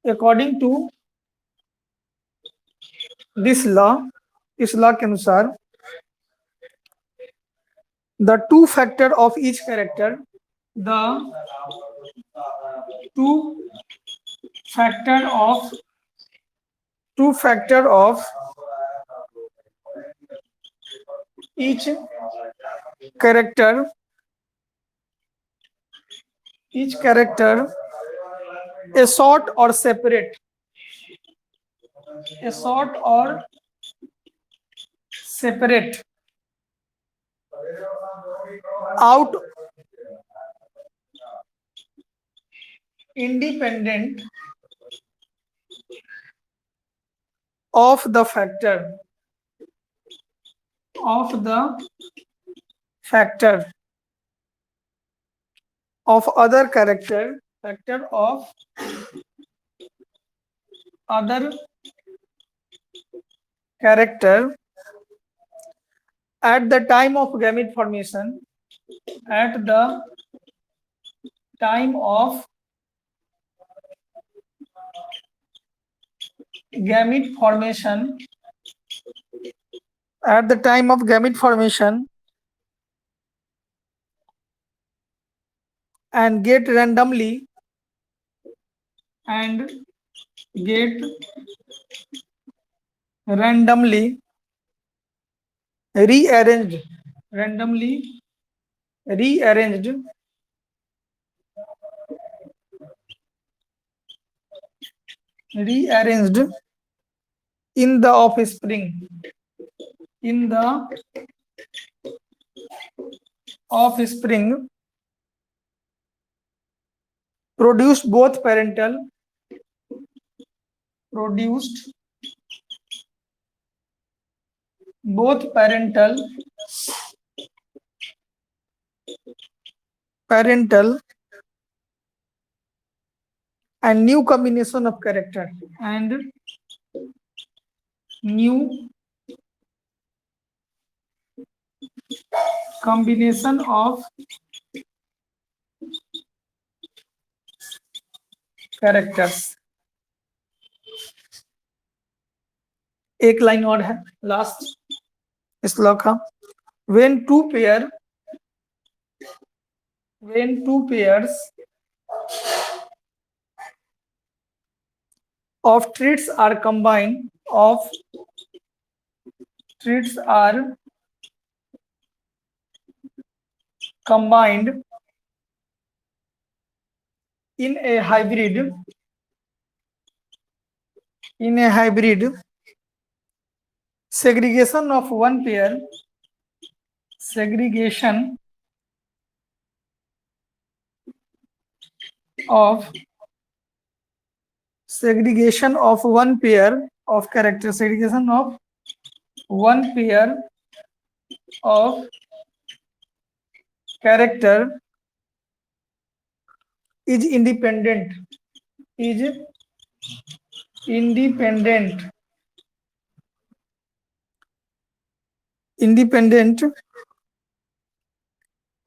according to this law, इस law के अनुसार the two factor of each character, the two factor of each character a sort or separate out independent of the factor of other character at the time of gamete formation, at the time of gamete formation and get randomly rearranged in the offspring produced both parental and new combination of character characters. एक line और है last इस law का, when two pairs of traits are combined in a hybrid segregation of one pair of one pair of character is independent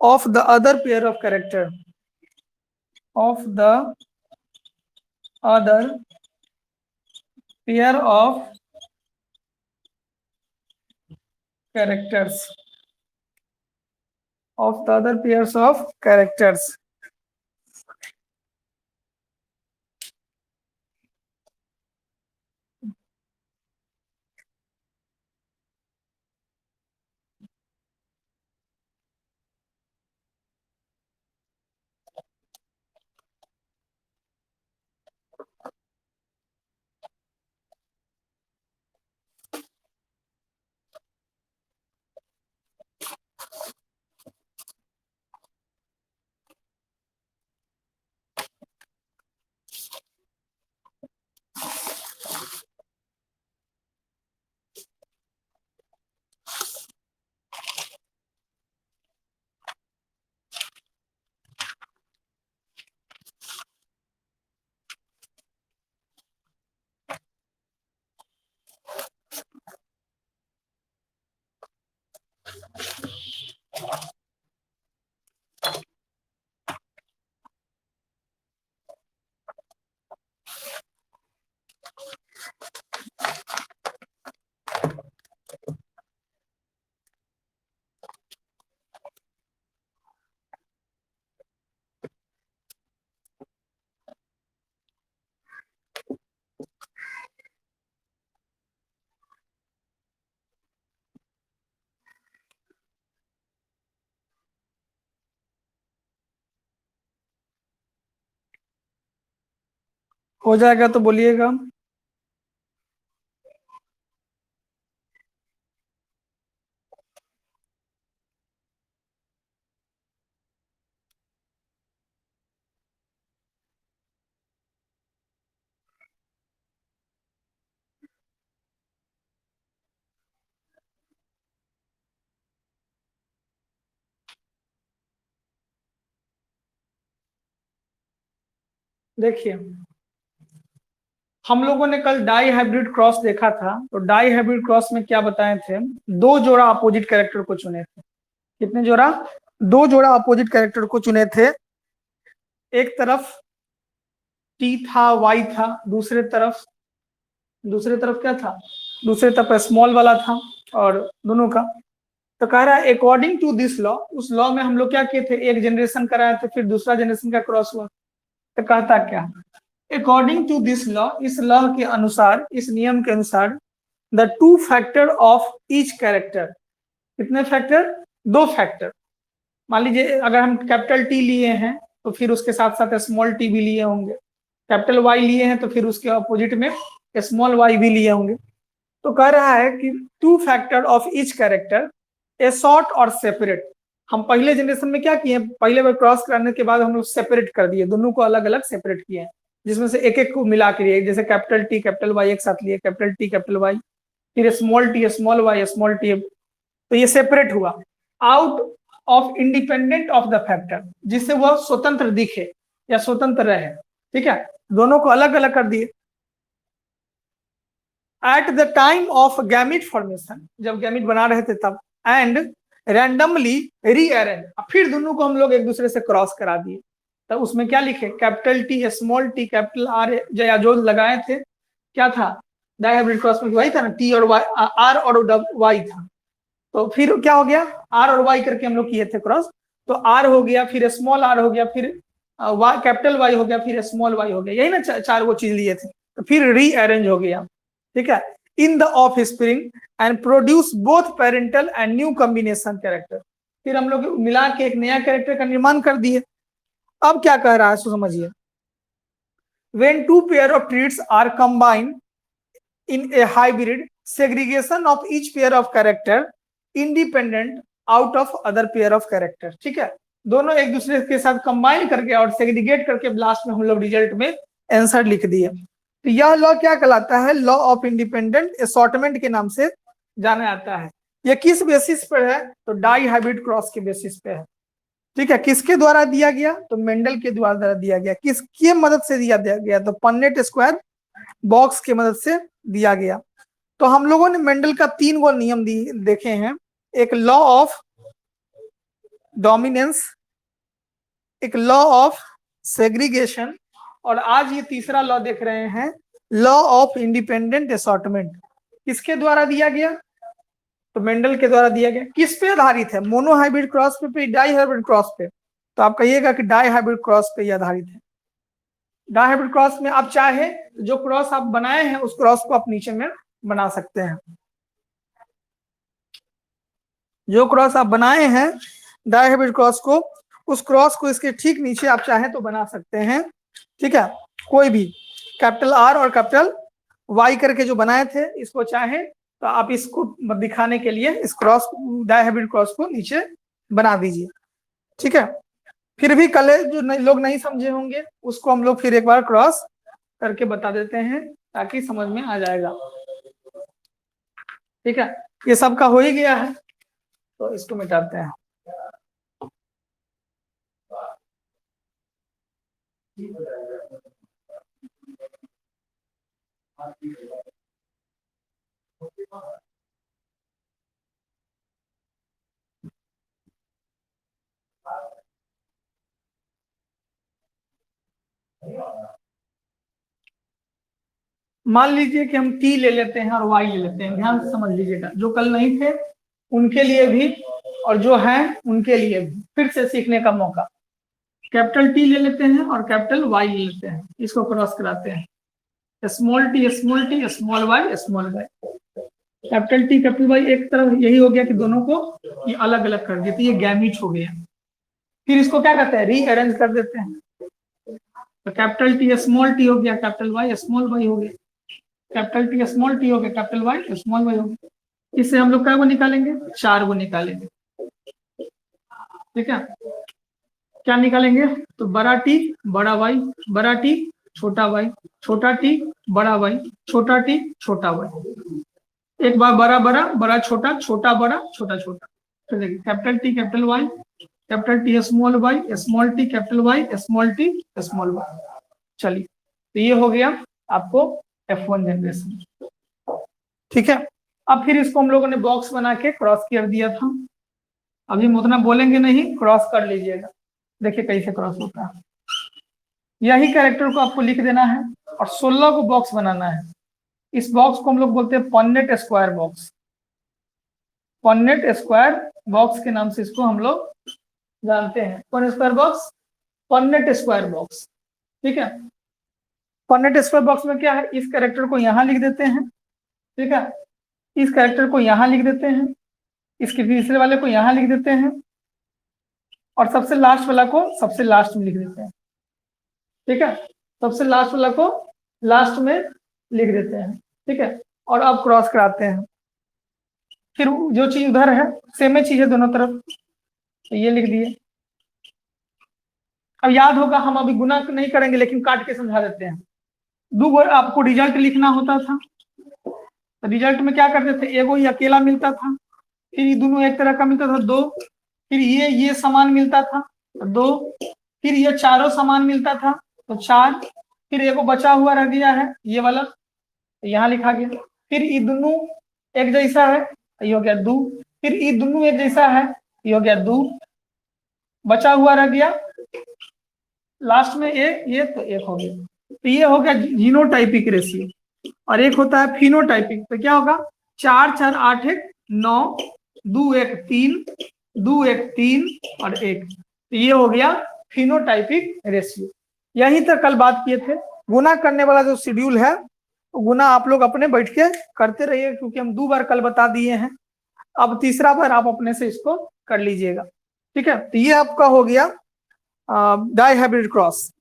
of the other pair of characters of characters. हो जाएगा तो बोलिएगा। देखिए, हम लोगों ने कल डाई हाइब्रिड क्रॉस देखा था, तो डाई हाइब्रिड क्रॉस में क्या बताए थे, दो जोड़ा अपोजिट कैरेक्टर को चुने थे। कितने जोड़ा? दो जोड़ा अपोजिट कैरेक्टर को चुने थे। एक तरफ टी था, वाई था, दूसरे तरफ क्या था, दूसरे तरफ स्मॉल वाला था, और दोनों का। तो कह रहा है अकॉर्डिंग टू दिस लॉ, उस लॉ में हम लोग क्या किए थे, एक जनरेशन कराए थे, फिर दूसरा जनरेशन का क्रॉस हुआ। तो कहता क्या, अकॉर्डिंग टू दिस लॉ, इस लॉ के अनुसार, इस नियम के अनुसार, the two factor of each character, कितने फैक्टर? दो फैक्टर। मान लीजिए अगर हम कैपिटल टी लिए हैं तो फिर उसके साथ साथ स्मॉल टी भी लिए होंगे, कैपिटल वाई लिए हैं तो फिर उसके अपोजिट में स्मॉल वाई भी लिए होंगे। तो कह रहा है कि two factor of each character A short और सेपरेट। हम पहले जनरेशन में क्या किए, पहले बार क्रॉस करने के बाद हम लोग सेपरेट कर दिए, दोनों को अलग अलग सेपरेट किए हैं, जिसमें से एक एक को मिला के लिए, जैसे कैपिटल टी कैपिटल वाई एक साथ लिए, कैपिटल टी कैपिटल वाई, फिर small T small Y small T, तो ये सेपरेट हुआ out of independent of the factor, जिससे वह स्वतंत्र दिखे या स्वतंत्र रहे। ठीक है, दोनों को अलग अलग कर दिए। At the time of gamete formation, जब गैमिट बना रहे थे तब, एंड रैंडमली रीअरेंज, फिर दोनों को हम लोग एक दूसरे से क्रॉस करा दिए। तब उसमें क्या लिखे, capital T small T capital R, जो लगाए थे क्या था, डाई हाइब्रिड क्रॉस में वही था ना, टी और वाई, आर और वाई था। तो फिर क्या हो गया, आर और वाई करके हम लोग किए थे क्रॉस, तो आर हो गया, फिर स्मॉल आर हो गया, फिर कैपिटल वाई हो गया, फिर स्मॉल वाई हो गया, यही ना चार वो चीज लिए थे, तो फिर रीअरेंज हो गया। ठीक है, in the of spring and produce both parental and new combination character, फिर हम लोग मिला के एक नया कैरेक्टर का निर्माण कर दिए। अब क्या कह रहा है सो समझिए, when two pair of traits are combined in a hybrid, segregation of each pair of character independent out of other pair of character। ठीक है, दोनों एक दूसरे के साथ कंबाइन करके और सेग्रीगेट करके लास्ट में हम लोग रिजल्ट में आंसर लिख दिए। तो यह लॉ क्या कहलाता है, लॉ ऑफ इंडिपेंडेंट असॉर्टमेंट के नाम से जाना जाता है। यह किस बेसिस पर है, तो डाई हाइब्रिड क्रॉस के बेसिस पे है। ठीक है, किसके द्वारा दिया गया, तो मेंडल के द्वारा दिया गया। किसकी मदद से दिया गया, तो पन्नेट स्क्वायर बॉक्स की मदद से दिया गया। तो हम लोगों ने मेंडल का 3 गो नियम देखे हैं, एक लॉ ऑफ डोमिनेंस, एक लॉ ऑफ सेग्रीगेशन, और आज ये तीसरा लॉ देख रहे हैं, लॉ ऑफ इंडिपेंडेंट असॉर्टमेंट। किसके द्वारा दिया गया, तो मेंडल के द्वारा दिया गया। किस पे आधारित है, मोनो हाइब्रिड क्रॉस पे डाई हाइब्रिड क्रॉस पे, तो आप कहिएगा कि डाई हाइब्रिड क्रॉस पे आधारित है। डाई हाइब्रिड क्रॉस में आप चाहे जो क्रॉस आप बनाए हैं उस क्रॉस को आप नीचे में बना सकते हैं, जो क्रॉस आप बनाए हैं डाई हाइब्रिड क्रॉस को, उस क्रॉस को इसके ठीक नीचे आप चाहे तो बना सकते हैं। ठीक है, कोई भी कैपिटल आर और कैपिटल वाई करके जो बनाए थे, इसको चाहे तो आप इसको दिखाने के लिए इस क्रॉस डाई हाइब्रिड क्रॉस को नीचे बना दीजिए। ठीक है, फिर भी कल जो लोग नहीं समझे होंगे उसको हम लोग फिर एक बार क्रॉस करके बता देते हैं ताकि समझ में आ जाएगा। ठीक है, ये सबका हो ही गया है, तो इसको मिटाते हैं। मान लीजिए कि हम टी ले लेते हैं और वाई ले लेते हैं, ध्यान से समझ लीजिएगा, जो कल नहीं थे उनके लिए भी और जो हैं उनके लिए भी फिर से सीखने का मौका। कैपिटल टी ले लेते हैं और कैपिटल वाई ले लेते हैं, इसको क्रॉस कराते हैं, small T small Y small Y, capital T capital Y एक तरफ, यही हो गया कि दोनों को ये अलग अलग कर दिए, तो ये गैमीट हो गया। फिर इसको क्या कहते हैं, रीअरेंज कर देते हैं। तो कैपिटल टी स्मॉल टी हो गया, कैपिटल वाई स्मॉल वाई हो गया, कैपिटल टी स्मॉल टी हो गया, कैपिटल वाई स्मॉल वाई हो गया। इससे हम लोग क्या को निकालेंगे, 4 को निकालेंगे। ठीक है, क्या निकालेंगे, तो बड़ा टी बड़ा वाई, बड़ा टी छोटा वाई, छोटा टी बड़ा वाई, छोटा टी छोटा वाई। एक बार बड़ा बड़ा बड़ा छोटा, छोटा बड़ा छोटा छोटा। तो देखिए capital T capital Y, capital T small Y, small T capital Y, small T small Y. चलिए, तो ये हो गया आपको F1 जनरेशन। ठीक है, अब फिर इसको हम लोगों ने बॉक्स बना के क्रॉस कर दिया था। अभी हम उतना बोलेंगे नहीं, क्रॉस कर लीजिएगा, देखिए कैसे क्रॉस होता है। यही कैरेक्टर को आपको लिख देना है और 16 को बॉक्स बनाना है। इस बॉक्स को हम लोग बोलते हैं पॉन्नेट स्क्वायर बॉक्स। पॉन्नेट स्क्वायर बॉक्स के नाम से इसको हम लोग जानते हैं। कौन स्क्वायर बॉक्स, पॉन्नेट स्क्वायर बॉक्स। ठीक है, पॉन्नेट स्क्वायर बॉक्स में क्या है, इस कैरेक्टर को यहाँ लिख देते हैं। ठीक है, इस कैरेक्टर को यहाँ लिख देते हैं, इसके तीसरे वाले को यहाँ लिख देते हैं और सबसे लास्ट वाला को सबसे लास्ट में लिख देते हैं। ठीक है, सबसे लास्ट वाला को लास्ट में लिख देते हैं। ठीक है, और अब क्रॉस कराते हैं। फिर जो चीज उधर है सेम ही चीज है दोनों तरफ, तो ये लिख दिए। अब याद होगा हम अभी गुना नहीं करेंगे लेकिन काट के समझा देते हैं। दो बार आपको रिजल्ट लिखना होता था, तो रिजल्ट में क्या करते थे, एगो ही अकेला मिलता था, फिर ये दोनों एक तरह का मिलता था 2, फिर ये समान मिलता था 2, फिर ये चारों समान मिलता था तो 4, फिर एगो बचा हुआ रह गया है ये वाला, तो यहाँ लिखा गया। फिर ये दोनों एक जैसा है, ये हो गया 2, फिर ये दोनों एक जैसा है, ये हो गया 2, बचा हुआ रह गया लास्ट में ये तो 1 हो गया। तो ये हो गया जीनोटाइपिक रेशियो। और एक होता है फिनोटाइपिक, तो क्या होगा 4 4 8 1 9 2 1 3 2 1 3 और 1, तो ये हो गया फिनोटाइपिक रेशियो। यहीं तक कल बात किए थे। गुना करने वाला जो शेड्यूल है, गुना आप लोग अपने बैठ के करते रहिए, क्योंकि हम 2 बार कल बता दिए हैं। अब तीसरा बार आप अपने से इसको कर लीजिएगा। ठीक है, तो ये आपका हो गया डाई हाइब्रिड क्रॉस।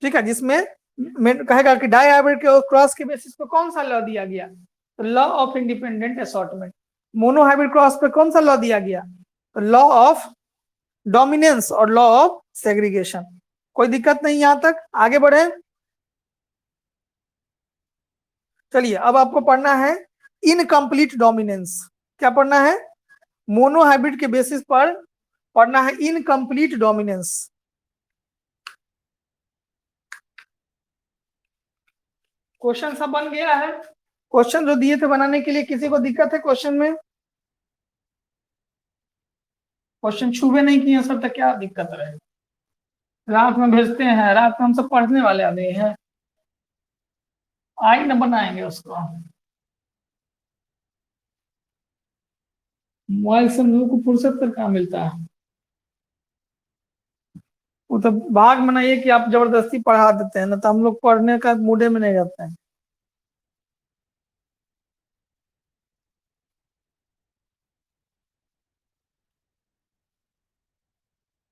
ठीक है, जिसमें कहेगा कि डाई हाइब्रिड के क्रॉस के बेसिस पे कौन सा लॉ दिया गया, तो law of independent assortment. Mono hybrid cross पे कौन सा लॉ दिया गया, तो लॉ ऑफ डोमिनेंस और लॉ ऑफ सेग्रीगेशन। कोई दिक्कत नहीं, यहां तक आगे बढ़े। चलिए, अब आपको पढ़ना है इनकम्प्लीट डोमिनेंस। क्या पढ़ना है, मोनो हाइब्रिड के बेसिस पर पढ़ना है इनकम्प्लीट डोमिनेंस। क्वेश्चन सब बन गया है, क्वेश्चन जो दिए थे बनाने के लिए, किसी को दिक्कत है क्वेश्चन में, क्वेश्चन छूबे नहीं किए सर, तक क्या दिक्कत रहे, रात में भेजते हैं, रात में हम सब पढ़ने वाले आदमी हैं, आई न बनाएंगे उसको। मोबाइल से हम लोग को फुर्सत पर कहाँ मिलता है, वो तो भाग मनाइए कि आप जबरदस्ती पढ़ा देते हैं, ना तो हम लोग पढ़ने का मूडे में नहीं रहते हैं।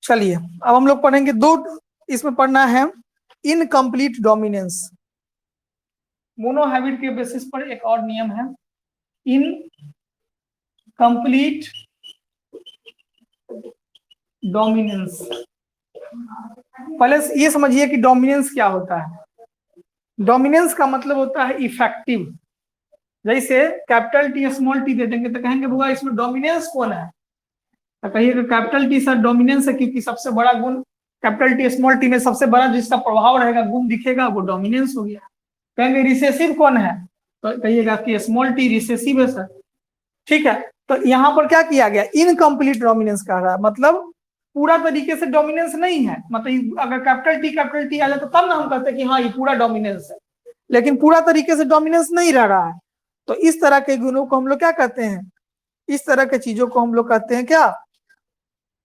चलिए, अब हम लोग पढ़ेंगे 2, इसमें पढ़ना है इनकम्प्लीट डोमिनेंस। मोनो हाइब्रिड के बेसिस पर एक और नियम है, इनकम्प्लीट डोमिनेंस। पहले ये समझिए कि डोमिनेंस क्या होता है। डोमिनेंस का मतलब होता है इफेक्टिव। जैसे कैपिटल टी स्मॉल टी दे देंगे तो कहेंगे बुआ इसमें डोमिनेंस कौन है, तो कहिएगा कैपिटल टी सर डोमिनेंस है, क्योंकि सबसे बड़ा गुण कैपिटल टी स्मॉल टी में सबसे बड़ा जिसका प्रभाव रहेगा, गुण दिखेगा, वो डोमिनेंस हो गया। कहेंगे रिसेसिव कौन है, तो कहिएगा कि स्मॉल टी रिसेसिव है सर। ठीक है, तो यहाँ पर क्या किया गया, इनकम्प्लीट डोमिनेंस कह रहा है, मतलब पूरा तरीके से डोमिनेंस नहीं है। मतलब अगर कैपिटल टी आ जाए तो तब ना हम कहते हैं कि हाँ ये पूरा डोमिनेंस है, लेकिन पूरा तरीके से डोमिनेंस नहीं रह रहा है। तो इस तरह के गुणों को हम लोग क्या कहते हैं, इस तरह के चीजों को हम लोग कहते हैं क्या,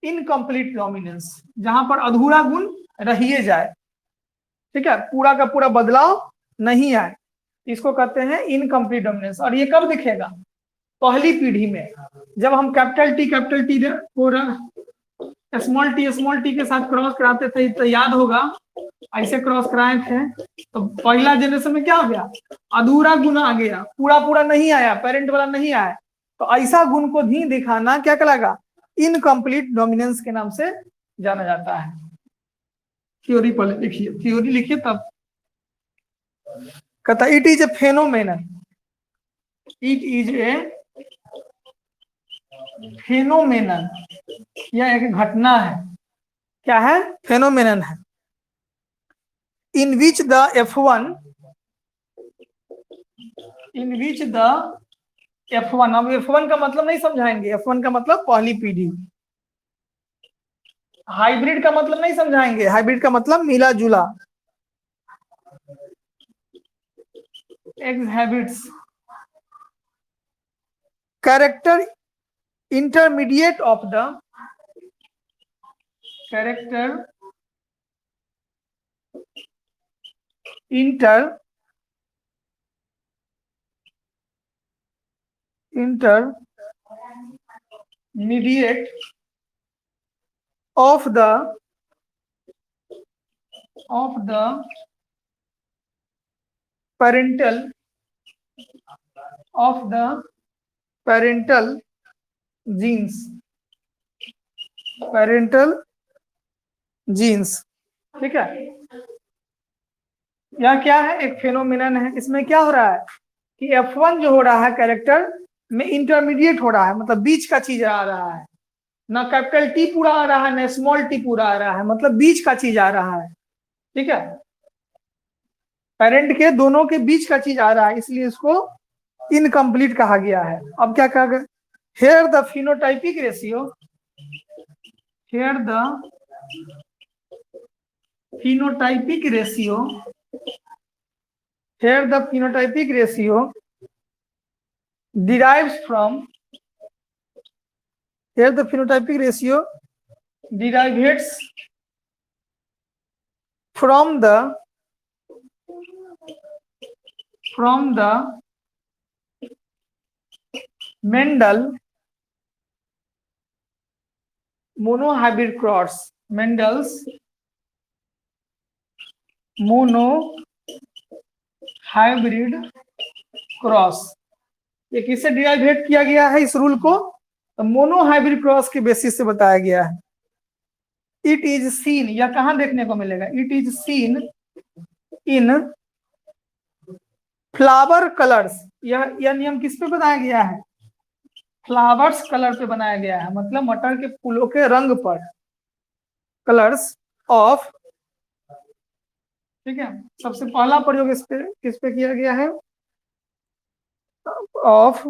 इनकम्प्लीट डोमिनेंस, जहां पर अधूरा गुण रहिए जाए। ठीक है, पूरा का पूरा बदलाव नहीं आए, इसको कहते हैं इनकम्प्लीट डोमिनेंस। और ये कब दिखेगा, पहली पीढ़ी में, जब हम कैपिटल टी स्मॉल टी के साथ क्रॉस कराते थे तो याद होगा, ऐसे क्रॉस कराए थे तो पहला जनरेशन में क्या हो गया, अधूरा गुण आ गया, पूरा पूरा नहीं आया, पेरेंट वाला नहीं आया। तो ऐसा गुण को भी दिखाना क्या कहलाएगा, इनकम्प्लीट डोमिनेंस के नाम से जाना जाता है। थ्योरी पहले लिखिए, थ्योरी लिखिए तब। कहता it is a phenomenon, it is a phenomenon, यह एक घटना है। क्या है, फेनोमेनन है। इन which the F1, in which the F1, अब F1 का मतलब नहीं समझाएंगे, F1 का मतलब पहली पीढ़ी। हाइब्रिड का मतलब नहीं समझाएंगे, हाइब्रिड का मतलब मिला जुला, exhibits character intermediate of the, character intermediate of the parental genes, parental genes। ठीक है, यह क्या है, एक फेनोमेनन है। इसमें क्या हो रहा है कि F1 जो हो रहा है कैरेक्टर में इंटरमीडिएट हो रहा है, मतलब बीच का चीज आ रहा है, ना कैपिटल टी पूरा आ रहा है ना स्मॉल टी पूरा आ रहा है, मतलब बीच का चीज आ रहा है। ठीक है, पेरेंट के दोनों के बीच का चीज आ रहा है, इसलिए इसको इनकम्प्लीट कहा गया है। अब क्या कहा गया, here the phenotypic ratio, here the phenotypic ratio, here the phenotypic ratio derives from, here the phenotypic ratio derives from the Mendel monohybrid cross, Mendel's monohybrid cross. ये किससे डिराइवेट किया गया है इस रूल को, तो मोनोहाइब्रिड क्रॉस के बेसिस से बताया गया है। इट इज सीन, यह कहां देखने को मिलेगा, it is seen in flower colours, यह नियम किस पे बनाया गया है, फ्लावर्स कलर पे बनाया गया है, मतलब मटर के फूलों के रंग पर, कलर्स ऑफ। ठीक है, सबसे पहला प्रयोग इस पे किस पे किया गया है, ऑफ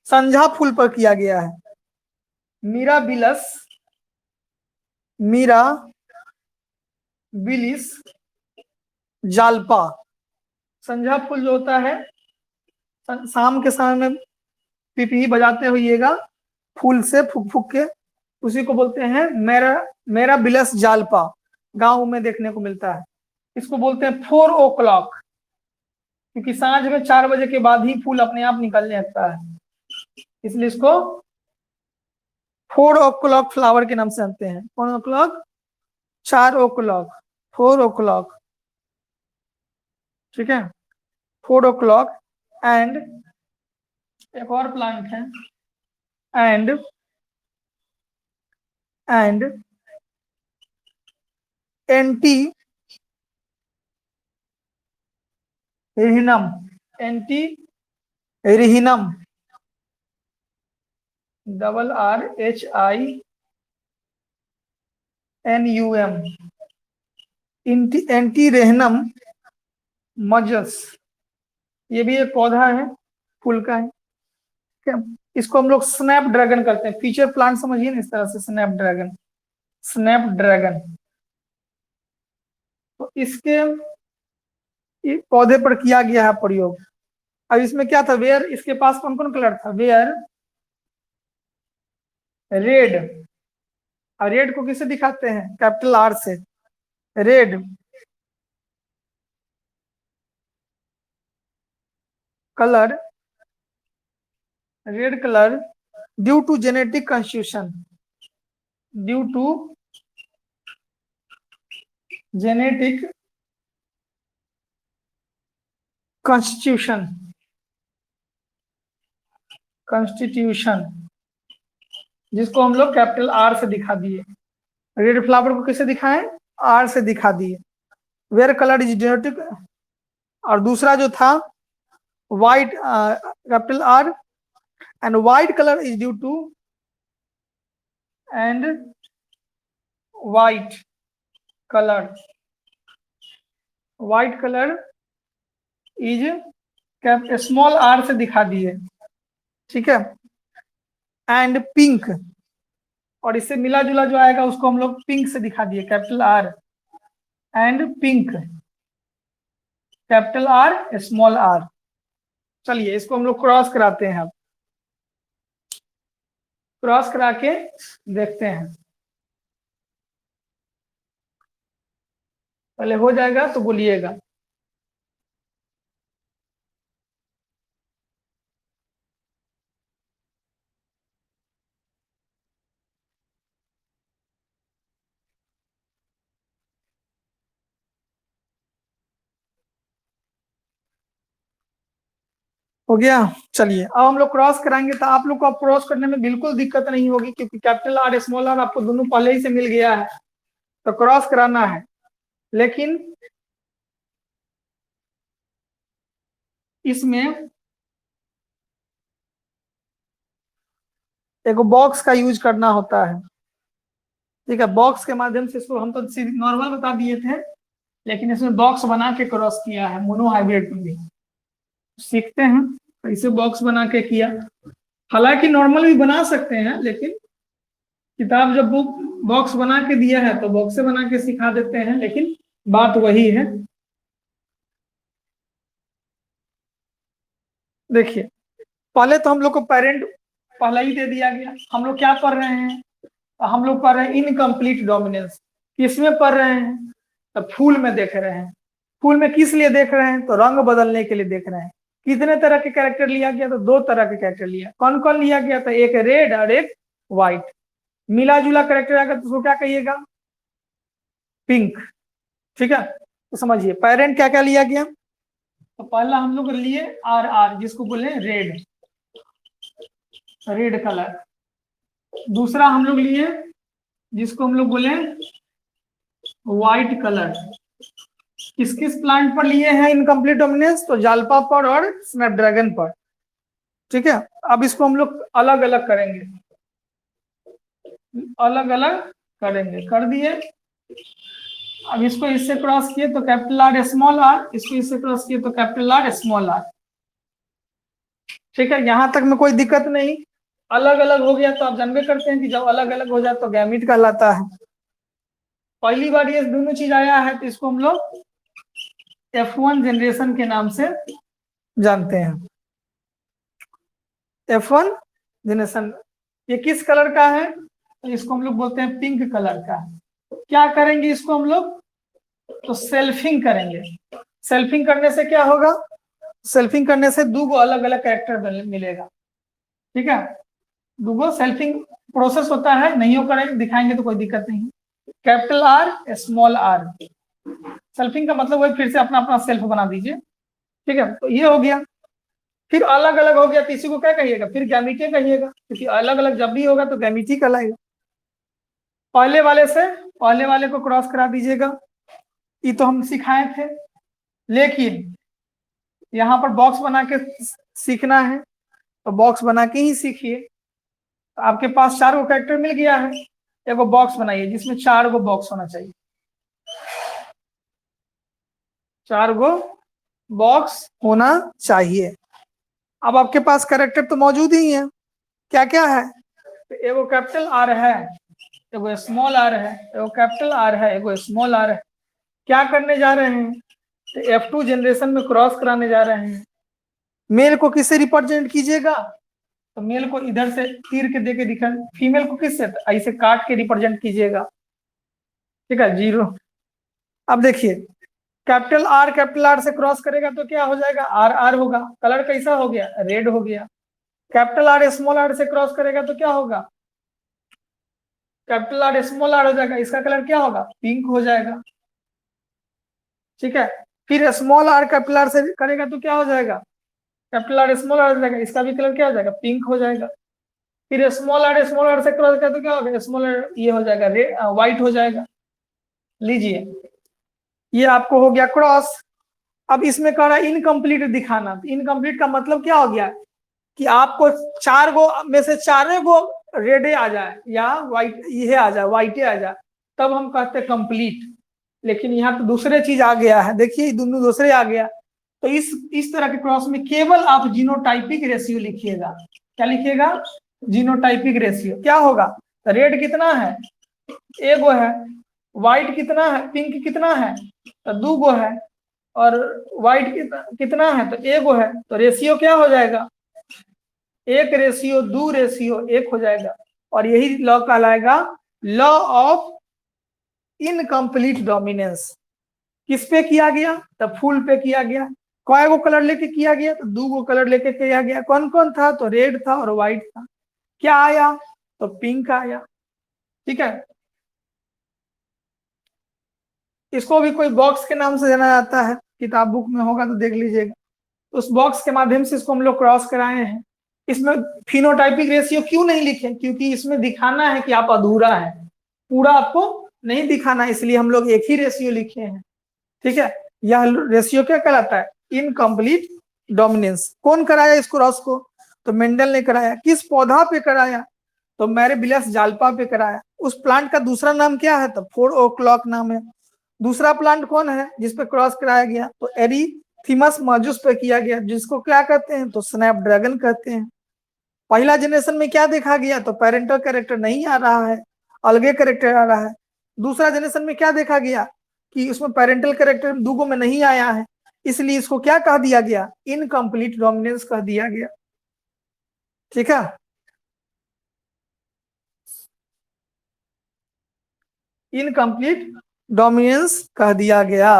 संझा फूल पर किया गया है। मीरा बिलिस जाल्पा, संझा फूल जो होता है शाम के समय में पिपही बजाते हुएगा फूल से फूक फूक के, उसी को बोलते हैं मेरा बिलस जाल्पा, गांव में देखने को मिलता है। इसको बोलते हैं 4 o'clock, क्योंकि सांझ में 4 बजे के बाद ही फूल अपने आप निकलने लगता है, इसलिए इसको 4 o'clock फ्लावर के नाम से जानते हैं। 4 o'clock, 4 o'clock, 4 o'clock। ठीक है, 4 o'clock। एंड एक और प्लांट है, एंड एंटी रिहिनम, RRHINUM, एंटी रेहनम मजस, ये भी एक पौधा है, फूल का है। क्या, इसको हम लोग स्नैप ड्रैगन करते हैं, फीचर प्लांट समझिए ना इस तरह से, स्नैप ड्रैगन। तो इसके पौधे पर किया गया है प्रयोग। अब इसमें क्या था, वेयर, इसके पास कौन कौन कलर था, वेयर रेड, और रेड को किसे दिखाते हैं, कैपिटल R से, red colour due to genetic constitution, due to genetic constitution जिसको हम लोग कैपिटल आर से दिखा दिए। रेड फ्लावर को किसे दिखाएं? आर से दिखा दिए। वेयर कलर इज जेनेटिक, और दूसरा जो था white, capital R, and white colour is due to, and white colour is cap small R से दिखा दिए, ठीक है। एंड पिंक, और इससे मिला जुला जो आएगा उसको हम लोग पिंक से दिखा दिए, capital R and pink, capital R small R. चलिए इसको हम लोग क्रॉस कराते हैं। अब क्रॉस करा के देखते हैं, पहले हो जाएगा तो बोलिएगा। हो गया। चलिए अब हम लोग क्रॉस कराएंगे, तो आप लोग को अब क्रॉस करने में बिल्कुल दिक्कत नहीं होगी, क्योंकि कैपिटल आर स्मॉल आर आपको दोनों पहले ही से मिल गया है, तो क्रॉस कराना है। लेकिन इसमें एक बॉक्स का यूज करना होता है, ठीक है। बॉक्स के माध्यम से इसको हम तो नॉर्मल बता दिए थे, लेकिन इसमें बॉक्स बना के क्रॉस किया है मोनो हाइब्रिड में भी। सीखते हैं कैसे बॉक्स बना के किया। हालांकि नॉर्मल भी बना सकते हैं, लेकिन किताब जब बुक बॉक्स बना के दिया है तो बॉक्स से बना के सिखा देते हैं, लेकिन बात वही है। देखिए पहले तो हम लोग को पेरेंट पहला ही दे दिया गया। हम लोग क्या पढ़ रहे हैं? हम लोग पढ़ रहे हैं इनकम्प्लीट डोमिनेंस। किसमें पढ़ रहे हैं? तो फूल में देख रहे हैं। फूल में किस लिए देख रहे हैं? तो रंग बदलने के लिए देख रहे हैं। कितने तरह के कैरेक्टर लिया गया? तो 2 तरह के कैरेक्टर लिया। कौन कौन लिया गया? तो एक रेड और एक व्हाइट। मिला जुला कैरेक्टर आएगा तो उसको क्या कहिएगा? पिंक, ठीक है। तो समझिए पेरेंट क्या क्या लिया गया। तो पहला हम लोग लिए आर आर, जिसको बोले रेड कलर। दूसरा हम लोग लिए जिसको हम लोग बोले व्हाइट कलर। किस किस प्लांट पर लिए हैं इनकम्प्लीट डोमिनेंस? तो जालपा पर और स्नैपड्रैगन पर, ठीक है। अब इसको हम लोग अलग अलग करेंगे, कर दिए। अब इसको इससे क्रॉस किए तो कैपिटल आर स्मॉल आर, इसको इससे क्रॉस किए तो कैपिटल आर स्मॉल आर, ठीक है। यहां तक में कोई दिक्कत नहीं। अलग अलग हो गया तो आप जानबे करते हैं कि जब अलग अलग हो जाए तो गैमीट कहलाता है। पहली बार ये दोनों चीज आया है तो इसको हम लोग F1 जनरेशन के नाम से जानते हैं। F1 जनरेशन ये किस कलर का है? तो इसको हम लोग बोलते हैं पिंक कलर का। क्या करेंगे इसको हम लोग? तो सेल्फिंग करेंगे। सेल्फिंग करने से क्या होगा? सेल्फिंग करने से 2 अलग अलग कैरेक्टर मिलेगा, ठीक है। 2 सेल्फिंग प्रोसेस होता है, नहीं हो करेंगे दिखाएंगे तो कोई दिक्कत नहीं। Capital R small R, selfing का मतलब वही, फिर से अपना अपना सेल्फ बना दीजिए, ठीक है। तो ये हो गया। फिर अलग अलग हो गया तो इसी को क्या कहिएगा? फिर गैमीटे कहिएगा, क्योंकि अलग अलग जब भी होगा तो गैमीटी कहलाएगा। पहले वाले को क्रॉस करा दीजिएगा, ये तो हम सिखाए थे। लेकिन यहाँ पर बॉक्स बना के सीखना है, तो बॉक्स बना के ही सीखिए। तो आपके पास 4 गो कैरेक्टर मिल गया है, एगो बॉक्स बनाइए जिसमें 4 गो बॉक्स होना चाहिए। 4 गो बॉक्स होना चाहिए। अब आपके पास कैरेक्टर तो मौजूद ही है। क्या क्या है? तो एगो कैपिटल आर है, एगो स्मॉल आर है, एगो कैपिटल आर है, एगो स्मॉल आर है। क्या करने जा रहे हैं? तो F2 जनरेशन में क्रॉस कराने जा रहे हैं। मेल को किससे रिप्रेजेंट कीजिएगा? तो मेल को इधर से तीर के देके दिखा। फीमेल को किससे? तो ऐसे काट के रिप्रेजेंट कीजिएगा, ठीक है, 0। अब देखिए कैपिटल आर से क्रॉस करेगा तो क्या हो जाएगा? आर आर होगा। कलर कैसा हो गया? रेड हो गया। कैपिटल आर स्मॉल आर से क्रॉस करेगा तो क्या होगा? कैपिटल आर स्मॉल आर हो जाएगा, इसका कलर क्या होगा, पिंक हो जाएगा। ठीक है, फिर स्मॉल आर कैपिटल आर से करेगा तो क्या हो जाएगा, कैपिटल आर स्मॉल आर हो जाएगा, इसका भी कलर क्या हो जाएगा, पिंक हो जाएगा। फिर स्मॉल आर से क्रॉस करें तो क्या होगा, स्मॉल आर ये हो जाएगा रेड, व्हाइट हो जाएगा। लीजिए, ये आपको हो गया क्रॉस। अब इसमें कह रहा है इनकम्प्लीट दिखाना। इनकम्प्लीट का मतलब क्या हो गया कि आपको चार गो में से चारे गो रेडे आ जाए या व्हाइट ये आ जाए, व्हाइटे आ जाए, तब हम कहते हैं कंप्लीट। लेकिन यहाँ तो दूसरे चीज आ गया है, देखिए दोनों दूसरे आ गया। तो इस तरह के क्रॉस में केवल आप जीनोटाइपिक रेशियो लिखिएगा। क्या लिखिएगा, जीनोटाइपिक रेशियो। क्या होगा, तो रेड कितना है, एगो है। व्हाइट कितना है, पिंक कितना है, तो दो गो है। और व्हाइट कितना है, तो एगो है। तो रेशियो क्या हो जाएगा, 1:2:1 हो जाएगा। और यही लॉ कहलाएगा लॉ ऑफ इनकम्प्लीट डोमिनेंस। किस पे किया गया, तो फुल पे किया गया। कई गो कलर लेके किया गया, तो 2 गो कलर लेके किया गया। कौन कौन था, तो रेड था और व्हाइट था। क्या आया, तो पिंक आया। ठीक है, इसको भी कोई बॉक्स के नाम से जाना जाता है, किताब बुक में होगा तो देख लीजिएगा। उस बॉक्स के माध्यम से इसको हम लोग क्रॉस कराए हैं। इसमें फिनोटाइपिक रेशियो क्यों नहीं लिखे, क्योंकि इसमें दिखाना है कि आप अधूरा है, पूरा आपको नहीं दिखाना, इसलिए हम लोग एक ही रेशियो लिखे हैं। ठीक है, यह रेशियो क्या कहलाता है, इनकम्प्लीट डोमिनेंस। कौन कराया इस क्रॉस को, तो मेंडल ने कराया। किस पौधा पे कराया, तो मैरेबिलियस जाल्पा पे कराया। उस प्लांट का दूसरा नाम क्या है, तो 4 o'clock नाम है। दूसरा प्लांट कौन है जिसपे क्रॉस कराया गया, तो एरीथीमस माजुस पे किया गया, जिसको क्या कहते हैं, तो स्नैपड्रैगन कहते हैं। पहला जनरेशन में क्या देखा गया, तो पेरेंटल कैरेक्टर नहीं आ रहा है, अलगे कैरेक्टर आ रहा है। दूसरा जनरेशन में क्या देखा गया कि उसमें पेरेंटल कैरेक्टर दूगो में नहीं आया है, इसलिए इसको क्या कह दिया गया, इनकम्प्लीट डोमिनेंस कह दिया गया। ठीक है, इनकम्प्लीट डोमिनेंस कह दिया गया।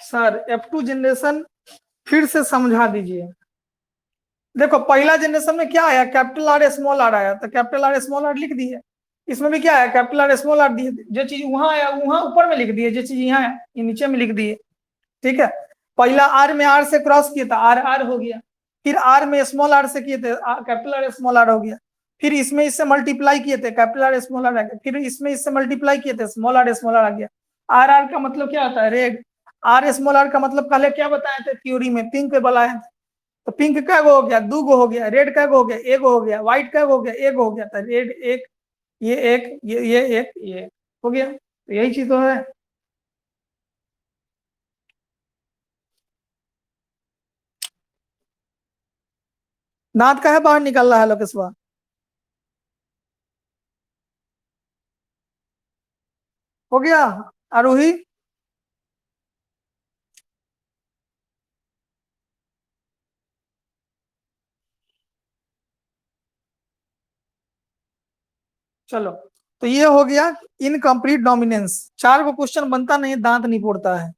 सर F2 जनरेशन फिर से समझा दीजिए। देखो पहला जनरेशन में क्या आया, कैपिटल आर स्मॉल आर आया, तो कैपिटल आर स्मॉल आर लिख दिए। इसमें भी क्या आया, कैपिटल आर स्मॉल आर दिए। जो चीज वहां आया वहां ऊपर में लिख दिए, जो चीज यहाँ है ये नीचे में लिख दिए। ठीक है, पहला आर में आर से क्रॉस किया था, आर आर हो गया। फिर आर में स्मॉल आर से किए थे, कैपिटल आर स्मॉल आर हो गया। फिर इसमें इससे मल्टीप्लाई किए थे, कैपिटल आर स्मॉल आर आ गया। फिर इसमें इससे मल्टीप्लाई किए थे, स्मॉल आर स्मॉल आर आ गया। आर आर का मतलब क्या होता है, रेड। आर स्मॉल आर का मतलब पहले क्या बताए थे थ्योरी में, पिंक बताए थे। तो पिंक का गो हो गया, दो गो हो गया। रेड का गो हो गया, एक हो गया। व्हाइट का गो हो गया, एक हो गया। तो रेड एक, ये एक, ये एक, ये हो गया। तो यही चीज तो है। दांत का है बाहर निकल रहा है लोकेशवा, हो गया। आरोही, चलो। तो ये हो गया इनकम्प्लीट डोमिनेंस। 4 गो क्वेश्चन बनता नहीं, दांत नहीं फोड़ता है।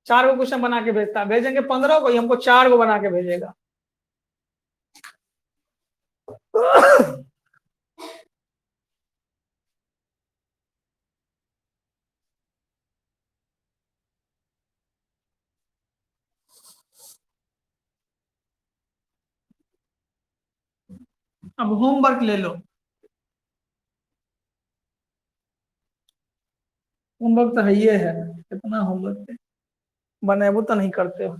4 गो क्वेश्चन बना के भेजता है, भेजेंगे 15 को, हमको 4 गो बना के भेजेगा। अब होमवर्क ले लो। होमवर्क तो है ये है, कितना होमवर्क है, बनेबो तो नहीं करते हो।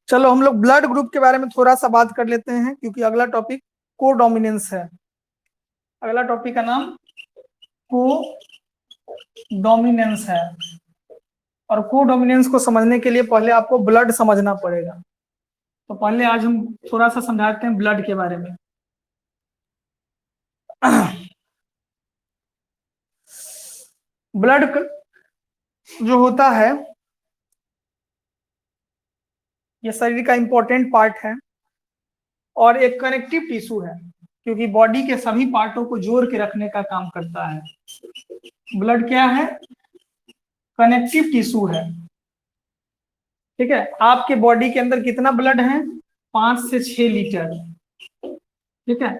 चलो हम लोग ब्लड ग्रुप के बारे में थोड़ा सा बात कर लेते हैं, क्योंकि अगला टॉपिक को डोमिनेंस है। अगला टॉपिक का नाम को डोमिनेंस है। और को डोमिनेंस को समझने के लिए पहले आपको ब्लड समझना पड़ेगा। तो पहले आज हम थोड़ा सा समझाते हैं ब्लड के बारे में। ब्लड जो होता है ये शरीर का इंपॉर्टेंट पार्ट है और एक कनेक्टिव टिश्यू है, क्योंकि बॉडी के सभी पार्टों को जोड़ के रखने का काम करता है। ब्लड क्या है? कनेक्टिव टिश्यू है। ठीक है, आपके बॉडी के अंदर कितना ब्लड है? 5 से 6 लीटर। ठीक है,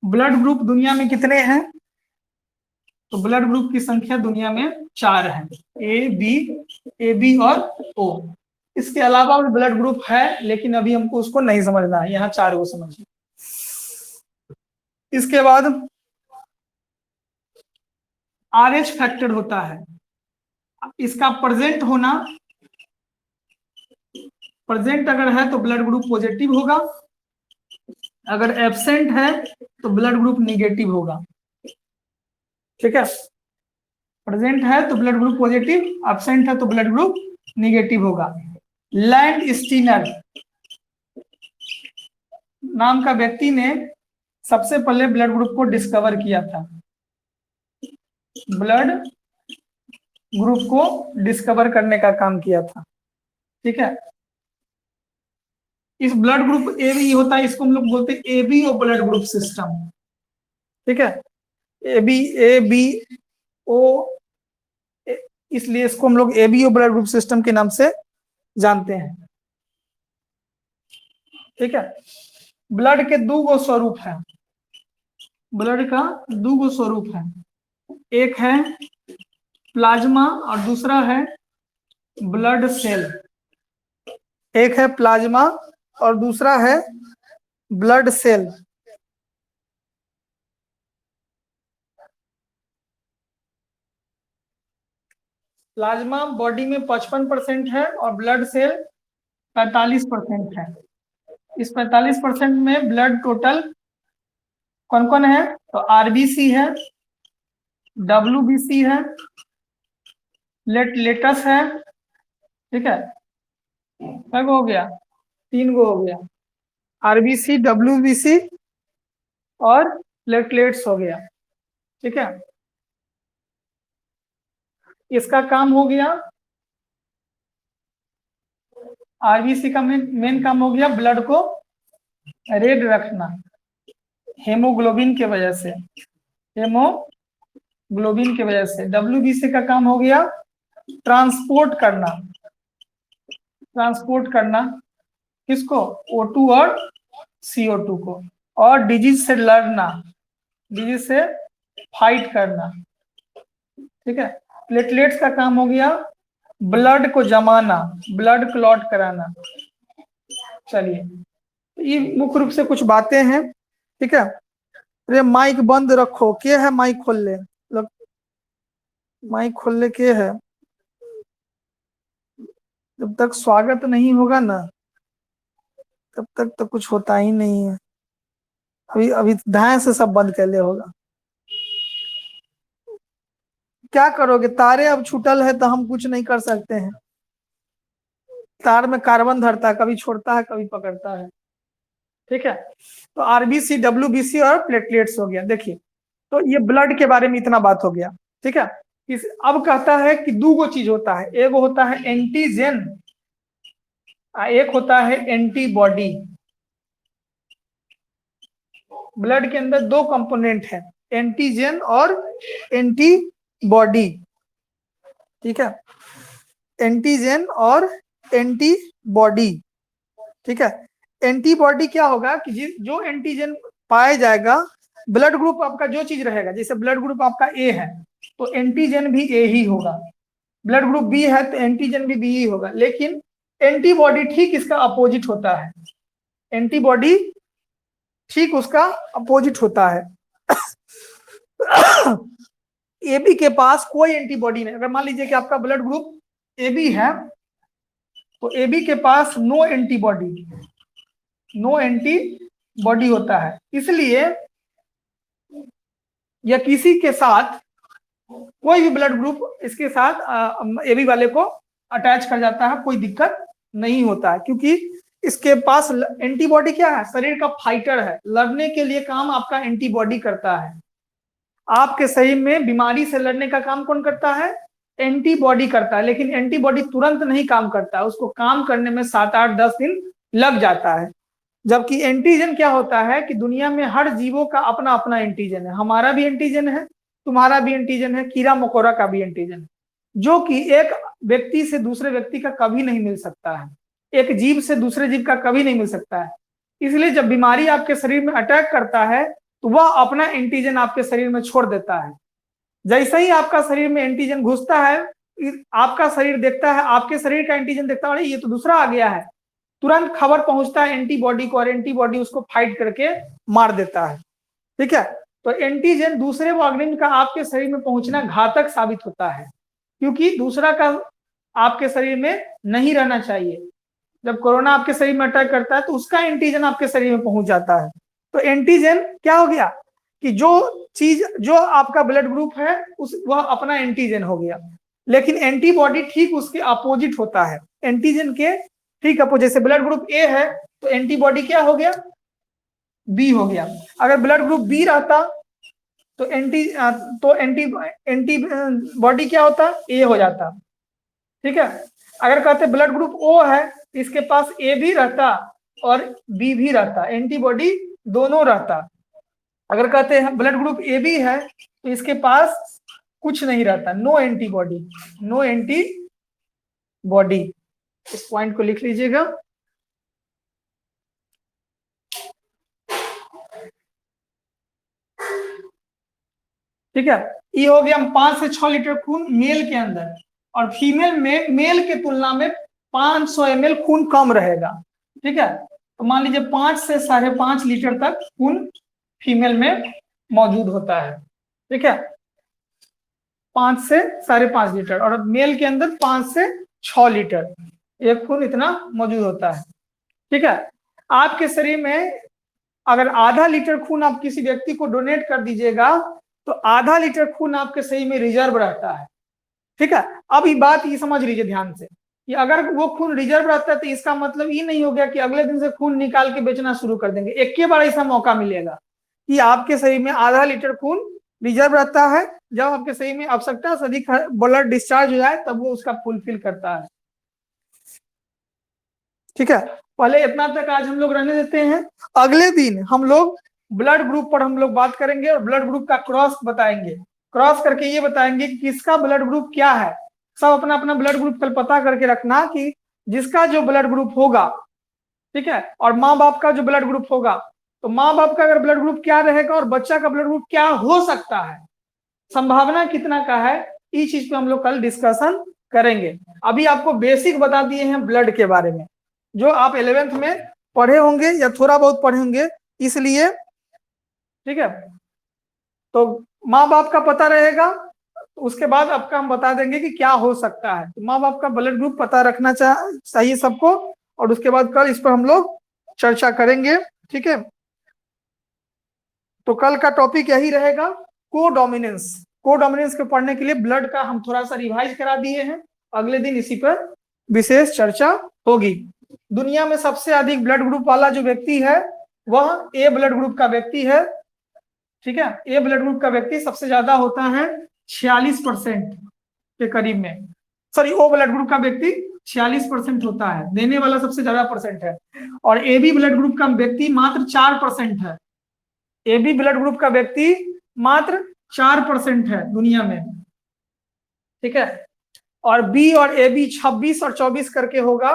ब्लड ग्रुप दुनिया में कितने हैं? तो ब्लड ग्रुप की संख्या दुनिया में 4 है, ए बी और ओ। इसके अलावा भी ब्लड ग्रुप है, लेकिन अभी हमको उसको नहीं समझना है, यहाँ 4 को समझिए। इसके बाद RH फैक्टर होता है। इसका प्रेजेंट होना, प्रेजेंट अगर है तो ब्लड ग्रुप पॉजिटिव होगा, अगर एब्सेंट है तो ब्लड ग्रुप निगेटिव होगा। ठीक है, प्रेजेंट है तो ब्लड ग्रुप पॉजिटिव, एब्सेंट है तो ब्लड ग्रुप निगेटिव होगा। लैंड स्टीनर नाम का व्यक्ति ने सबसे पहले ब्लड ग्रुप को डिस्कवर किया था। ब्लड ग्रुप को डिस्कवर करने का काम किया था। ठीक है, इस ब्लड ग्रुप ए बी होता है, इसको हम लोग बोलते हैं A B O blood group system. ठीक है, ए बी ओ, इसलिए इसको हम लोग A B O blood group system के नाम से जानते हैं। ठीक है, ब्लड के 2 स्वरूप है। ब्लड का 2 स्वरूप है, एक है प्लाज्मा और दूसरा है ब्लड सेल। एक है प्लाज्मा और दूसरा है ब्लड सेल। प्लाज्मा बॉडी में 55% है और ब्लड सेल 45% है। इस 45% में ब्लड टोटल कौन कौन है? तो आरबीसी है, डब्ल्यूबीसी है, प्लेटलेट्स है। ठीक है, क्या हो गया? 3 गो हो गया, आरबीसी, डब्ल्यूबीसी और प्लेटलेट्स हो गया। ठीक है, इसका काम हो गया, आरबीसी का मेन काम हो गया ब्लड को रेड रखना, हेमोग्लोबिन के वजह से, हेमोग्लोबिन के वजह से। डब्ल्यूबीसी का काम हो गया ट्रांसपोर्ट करना किसको? O2 और CO2 को, और डिजीज से लड़ना, डिजीज से फाइट करना। ठीक है, प्लेटलेट्स का काम हो गया ब्लड को जमाना, ब्लड क्लॉट कराना। चलिए, ये मुख्य रूप से कुछ बातें हैं। ठीक है, अरे माइक बंद रखो, क्या है? माइक खोल ले, माइक खोल ले, क्या है? जब तक स्वागत नहीं होगा ना, तब तक तो कुछ होता ही नहीं है। अभी धाए से सब बंद कर ले होगा। क्या करोगे? तारे अब छूटल है तो हम कुछ नहीं कर सकते हैं। तार में कार्बन धरता है, कभी छोड़ता है कभी पकड़ता है। ठीक है, तो आरबीसी, डब्ल्यूबीसी और प्लेटलेट्स हो गया। देखिए, तो ये ब्लड के बारे में इतना बात हो गया। ठीक है, अब कहता है कि 2 चीज होता है, एक होता है एंटीजन, एक होता है एंटीबॉडी। ब्लड के अंदर 2 कंपोनेंट है, एंटीजन और एंटीबॉडी। ठीक है, एंटीजन और एंटीबॉडी। ठीक है, एंटीबॉडी क्या होगा कि जो एंटीजन पाया जाएगा, ब्लड ग्रुप आपका जो चीज रहेगा, जैसे ब्लड ग्रुप आपका ए है तो एंटीजन भी ए ही होगा, ब्लड ग्रुप बी है तो एंटीजन भी बी ही होगा। लेकिन एंटीबॉडी ठीक इसका अपोजिट होता है, एंटीबॉडी ठीक उसका अपोजिट होता है। एबी के पास कोई एंटीबॉडी नहीं। अगर मान लीजिए कि आपका ब्लड ग्रुप एबी है तो एबी के पास नो एंटीबॉडी होता है। इसलिए या किसी के साथ कोई भी ब्लड ग्रुप इसके साथ एबी वाले को अटैच कर जाता है, कोई दिक्कत नहीं होता है, क्योंकि इसके पास एंटीबॉडी क्या है? शरीर का फाइटर है, लड़ने के लिए काम आपका एंटीबॉडी करता है। आपके शरीर में बीमारी से लड़ने का काम कौन करता है? एंटीबॉडी करता है। लेकिन एंटीबॉडी तुरंत नहीं काम करता है, उसको काम करने में 7, 8, 10 दिन लग जाता है। जबकि एंटीजन क्या होता है कि दुनिया में हर जीवों का अपना अपना एंटीजन है। हमारा भी एंटीजन है, तुम्हारा भी एंटीजन है, कीड़ा मकोड़ा का भी एंटीजन है, जो कि एक व्यक्ति से दूसरे व्यक्ति का कभी नहीं मिल सकता है, एक जीव से दूसरे जीव का कभी नहीं मिल सकता है। इसलिए जब बीमारी आपके शरीर में अटैक करता है तो वह अपना एंटीजन आपके शरीर में छोड़ देता है। जैसे ही आपका शरीर में एंटीजन घुसता है, आपका शरीर देखता है, आपके शरीर का एंटीजन देखता है, अरे ये तो दूसरा आ गया है, तुरंत खबर पहुंचता है एंटीबॉडी को, और एंटीबॉडी उसको फाइट करके मार देता है। ठीक है, तो एंटीजन दूसरे ऑर्गेनिज्म का आपके शरीर में पहुंचना घातक साबित होता है, क्योंकि दूसरा का आपके शरीर में नहीं रहना चाहिए। जब कोरोना आपके शरीर में अटैक करता है तो उसका एंटीजन आपके शरीर में पहुंच जाता है। तो एंटीजन क्या हो गया कि जो चीज जो आपका ब्लड ग्रुप है उस वह अपना एंटीजन हो गया, लेकिन एंटीबॉडी ठीक उसके अपोजिट होता है। एंटीजन के ठीक अपोजिट, जैसे ब्लड ग्रुप ए है तो एंटीबॉडी क्या हो गया, बी हो गया। अगर ब्लड ग्रुप बी रहता तो एंटीबॉडी क्या होता, ए हो जाता। ठीक है, अगर कहते ब्लड ग्रुप ओ है, इसके पास ए भी रहता और बी भी रहता, एंटीबॉडी दोनों रहता। अगर कहते हैं ब्लड ग्रुप ए बी है तो इसके पास कुछ नहीं रहता, नो एंटीबॉडी, नो एंटीबॉडी। इस पॉइंट को लिख लीजिएगा। ठीक है, ये हो गया 5 से 6 लीटर खून मेल के अंदर, और फीमेल में मेल के तुलना में 500 ml खून कम रहेगा। ठीक है, तो मान लीजिए 5 से 5.5 लीटर तक खून फीमेल में मौजूद होता है। ठीक है, 5 से 5.5 लीटर, और मेल के अंदर 5 से 6 लीटर एक खून इतना मौजूद होता है। ठीक है, आपके शरीर में अगर आधा लीटर खून आप किसी व्यक्ति को डोनेट कर दीजिएगा तो आधा लीटर खून आपके शरीर में रिजर्व रहता है। ठीक है, अब ये बात ये समझ लीजिए ध्यान से कि अगर वो खून रिजर्व रहता है तो इसका मतलब ये नहीं हो गया कि अगले दिन से खून निकाल के बेचना शुरू कर देंगे। एक के बार ऐसा मौका मिलेगा कि आपके शरीर में आधा लीटर खून रिजर्व रहता है, जब आपके शरीर में आवश्यकता से अधिक ब्लड डिस्चार्ज हो जाए तब वो उसका फुलफिल करता है। ठीक है, पहले इतना तक आज हम लोग रहने देते हैं। अगले दिन हम लोग ब्लड ग्रुप पर हम लोग बात करेंगे और ब्लड ग्रुप का क्रॉस बताएंगे, क्रॉस करके ये बताएंगे कि किसका ब्लड ग्रुप क्या है। सब अपना अपना ब्लड ग्रुप कल पता करके रखना कि जिसका जो ब्लड ग्रुप होगा, ठीक है, और माँ बाप का जो ब्लड ग्रुप होगा, तो माँ बाप का अगर ब्लड ग्रुप क्या रहेगा और बच्चा का ब्लड ग्रुप क्या हो सकता है, संभावना कितना का है, इस चीज पे हम लोग कल डिस्कशन करेंगे। अभी आपको बेसिक बता दिए हैं ब्लड के बारे में, जो आप 11th में पढ़े होंगे या थोड़ा बहुत पढ़े होंगे, इसलिए ठीक है। तो माँ बाप का पता रहेगा, उसके बाद आपका हम बता देंगे कि क्या हो सकता है। तो माँ बाप का ब्लड ग्रुप पता रखना चाहिए सबको, और उसके बाद कल इस पर हम लोग चर्चा करेंगे। ठीक है, तो कल का टॉपिक यही रहेगा, कोडोमिनेंस। कोडोमिनेंस के पढ़ने के लिए ब्लड का हम थोड़ा सा रिवाइज करा दिए हैं, अगले दिन इसी पर विशेष चर्चा होगी। दुनिया में सबसे अधिक ब्लड ग्रुप वाला जो व्यक्ति है वह ए ब्लड ग्रुप का व्यक्ति है। ठीक है, ए ब्लड ग्रुप का व्यक्ति सबसे ज्यादा होता है 46% के करीब में। सॉरी, ओ ब्लड ग्रुप का व्यक्ति 46% होता है, देने वाला सबसे ज्यादा परसेंट है। और ए बी ब्लड ग्रुप का व्यक्ति मात्र 4% है। ए बी ब्लड ग्रुप का व्यक्ति मात्र 4% है दुनिया में। ठीक है, और बी और ए बी 26 और 24 करके होगा,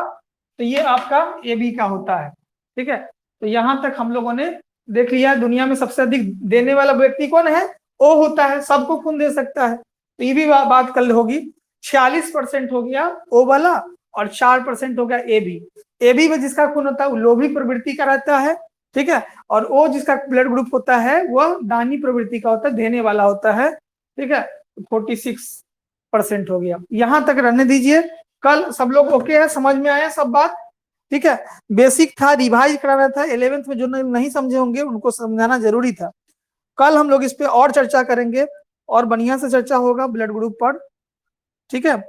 तो ये आपका ए बी का होता है। ठीक है, तो यहां तक हम लोगों ने देख लिया दुनिया में सबसे अधिक देने वाला व्यक्ति कौन है, ओ होता है, सबको खून दे सकता है। तो ये भी बात कल होगी। 46% हो गया ओ वाला और 4% हो गया ए बी। ए बी में जिसका खून होता है वो लोभी प्रवृत्ति का रहता है। ठीक है, और ओ जिसका ब्लड ग्रुप होता है वह दानी प्रवृत्ति का होता है, देने वाला होता है। ठीक है, 46% हो गया। यहां तक रहने दीजिए, कल सब लोग ओके है, समझ में आया सब बात। ठीक है, बेसिक था, रिवाइज कराना था। 11th में जो नहीं समझे होंगे उनको समझाना जरूरी था। कल हम लोग इस पे और चर्चा करेंगे और बढ़िया से चर्चा होगा ब्लड ग्रुप पर। ठीक है,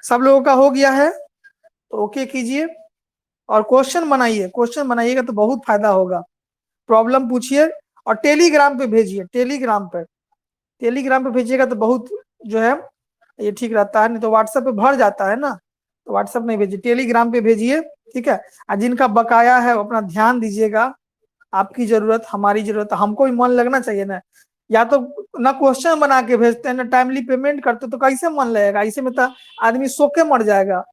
सब लोगों का हो गया है तो ओके कीजिए और क्वेश्चन बनाइए। क्वेश्चन बनाइएगा तो बहुत फायदा होगा। प्रॉब्लम पूछिए और टेलीग्राम पे भेजिए। टेलीग्राम पे भेजिएगा तो बहुत जो है ये ठीक रहता है, नहीं तो व्हाट्सएप पे भर जाता है ना, तो व्हाट्सएप नहीं भेजिए, टेलीग्राम पे भेजिए। ठीक है। और जिनका बकाया है वो अपना ध्यान दीजिएगा, आपकी जरूरत हमारी जरूरत, हमको भी मन लगना चाहिए ना। या तो ना क्वेश्चन बना के भेजते हैं ना टाइमली पेमेंट करते, तो कैसे मन लगेगा, ऐसे में तो आदमी सो के मर जाएगा।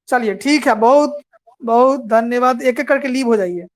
चलिए ठीक है, बहुत बहुत धन्यवाद, एक एक करके लीव हो जाइए।